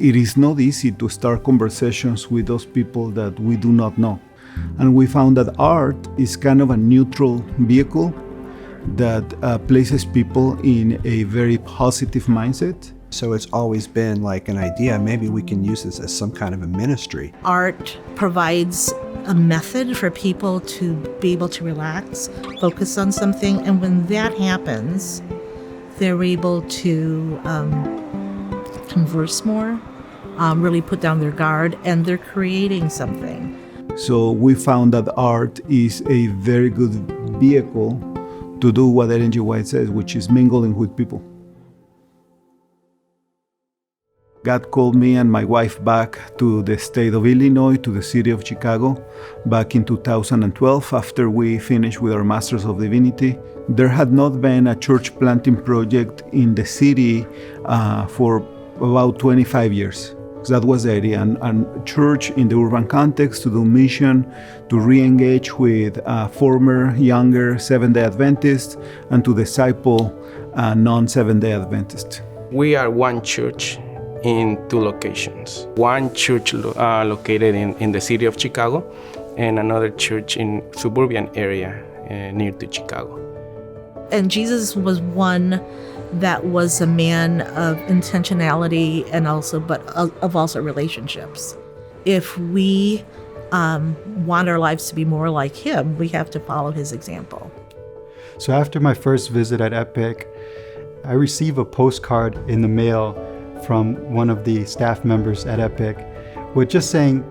It is not easy to start conversations with those people that we do not know. And we found that art is kind of a neutral vehicle that places people in a very positive mindset. So it's always been like an idea, maybe we can use this as some kind of a ministry. Art provides a method for people to be able to relax, focus on something, and when that happens, they're able to converse more, really put down their guard, and they're creating something. So we found that art is a very good vehicle to do what Ellen G. White says, which is mingling with people. God called me and my wife back to the state of Illinois, to the city of Chicago, back in 2012 after we finished with our Masters of Divinity. There had not been a church planting project in the city for about 25 years. So that was the idea, and church in the urban context to do mission, to re-engage with former younger Seventh-day Adventists, and to disciple non-Seventh-day Adventists. We are one church in two locations. One church located in the city of Chicago, and another church in suburban area near to Chicago. And Jesus was one that was a man of intentionality and also, but of also relationships. If we want our lives to be more like him, we have to follow his example. So after my first visit at Epic, I received a postcard in the mail from one of the staff members at Epic with just saying,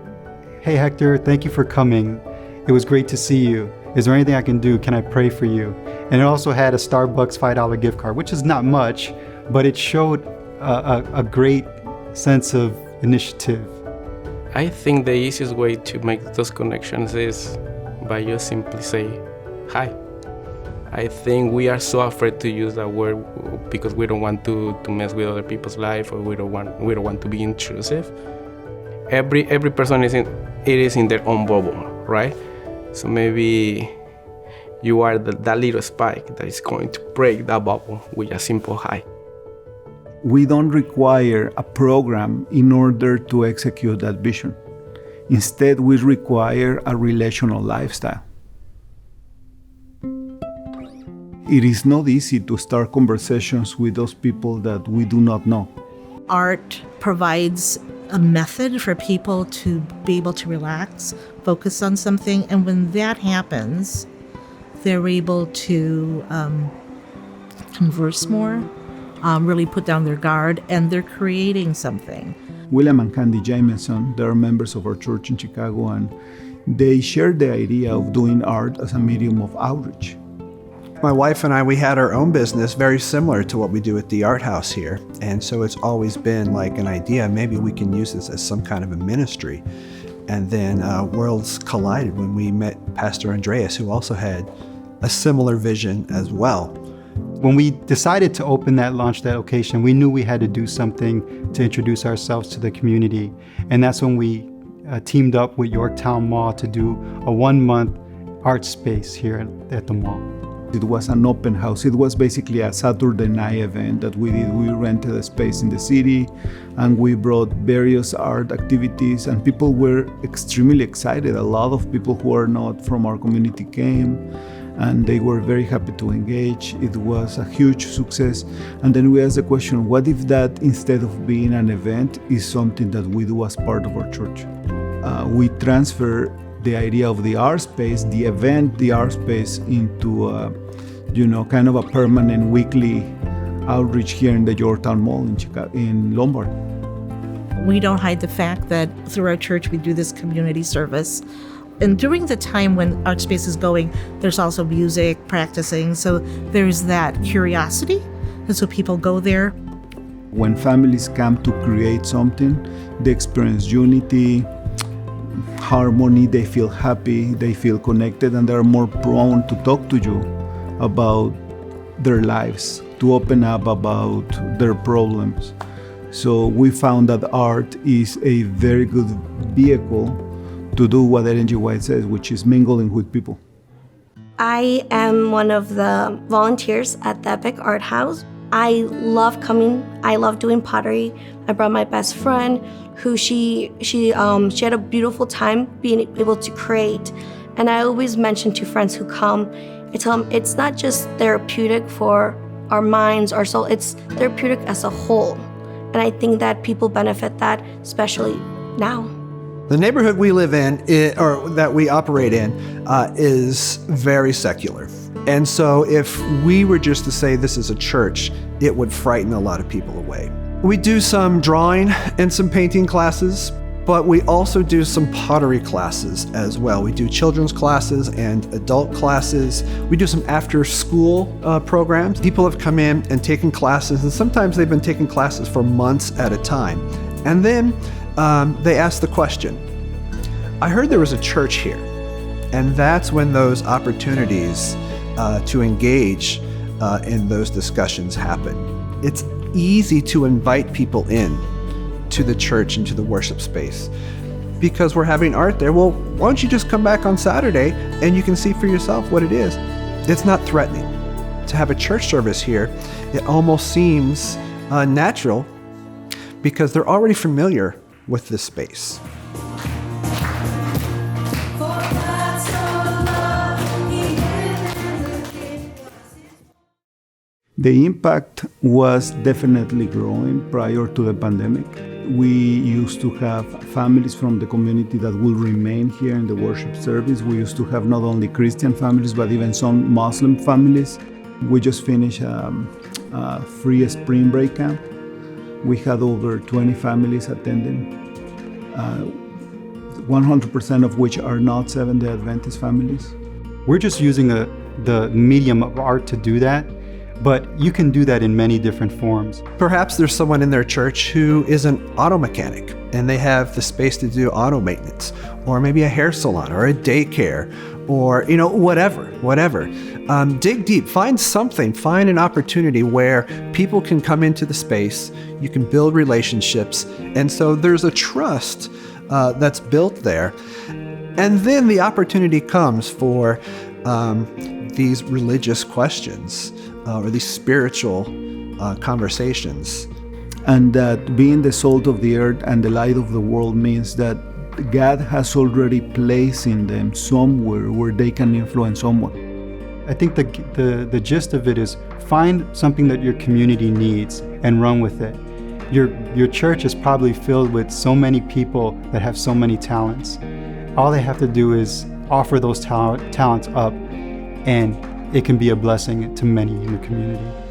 "Hey Hector, thank you for coming. It was great to see you. Is there anything I can do? Can I pray for you?" And it also had a Starbucks $5 gift card, which is not much, but it showed a great sense of initiative. I think the easiest way to make those connections is by just simply say hi. I think we are so afraid to use that word because we don't want to mess with other people's life, or we don't want to be intrusive. Every person is in their own bubble, right? So maybe you are that little spike that is going to break that bubble with a simple hi. We don't require a program in order to execute that vision. Instead, we require a relational lifestyle. It is not easy to start conversations with those people that we do not know. Art provides a method for people to be able to relax, focus on something, and when that happens, they're able to converse more, really put down their guard, and they're creating something. William and Candy Jamieson, they're members of our church in Chicago, and they shared the idea of doing art as a medium of outreach. My wife and I, we had our own business very similar to what we do at the Art House here. And so it's always been like an idea, maybe we can use this as some kind of a ministry. And then worlds collided when we met Pastor Andreas, who also had a similar vision as well. When we decided to launch that location, we knew we had to do something to introduce ourselves to the community. And that's when we teamed up with Yorktown Mall to do a 1-month art space here at the mall. It was an open house. It was basically a Saturday night event that we did. We rented a space in the city and we brought various art activities, and people were extremely excited. A lot of people who are not from our community came and they were very happy to engage. It was a huge success. And then we asked the question, what if that, instead of being an event, is something that we do as part of our church? We transfer the idea of the art space, the event, the art space, into kind of a permanent weekly outreach here in the Yorktown Mall in Chicago, in Lombard. We don't hide the fact that through our church we do this community service. And during the time when art space is going, there's also music, practicing, so there's that curiosity, and so people go there. When families come to create something, they experience unity, harmony, they feel happy, they feel connected, and they're more prone to talk to you about their lives, to open up about their problems. So we found that art is a very good vehicle to do what Ellen G. White says, which is mingling with people. I am one of the volunteers at the Epic Art House. I love coming. I love doing pottery. I brought my best friend, who she had a beautiful time being able to create. And I always mention to friends who come, I tell them it's not just therapeutic for our minds, our soul, it's therapeutic as a whole. And I think that people benefit that, especially now. The neighborhood we live in, or that we operate in, is very secular. And so if we were just to say this is a church, it would frighten a lot of people away. We do some drawing and some painting classes, but we also do some pottery classes as well. We do children's classes and adult classes. We do some after-school programs. People have come in and taken classes, and sometimes they've been taking classes for months at a time. And then they ask the question, I heard there was a church here. And that's when those opportunities to engage in those discussions happen. It's easy to invite people in to the church and to the worship space because we're having art there. Well, why don't you just come back on Saturday and you can see for yourself what it is. It's not threatening. To have a church service here, it almost seems natural because they're already familiar with this space. The impact was definitely growing prior to the pandemic. We used to have families from the community that will remain here in the worship service. We used to have not only Christian families, but even some Muslim families. We just finished a free spring break camp. We had over 20 families attending, 100% of which are not Seventh-day Adventist families. We're just using the medium of art to do that, but you can do that in many different forms. Perhaps there's someone in their church who is an auto mechanic and they have the space to do auto maintenance, or maybe a hair salon or a daycare, or whatever. Dig deep, find an opportunity where people can come into the space, you can build relationships, and so there's a trust that's built there. And then the opportunity comes for these religious questions or these spiritual conversations. And that being the salt of the earth and the light of the world means that God has already placed in them somewhere where they can influence someone. I think the gist of it is find something that your community needs and run with it. Your church is probably filled with so many people that have so many talents. All they have to do is offer those talents up, and it can be a blessing to many in the community.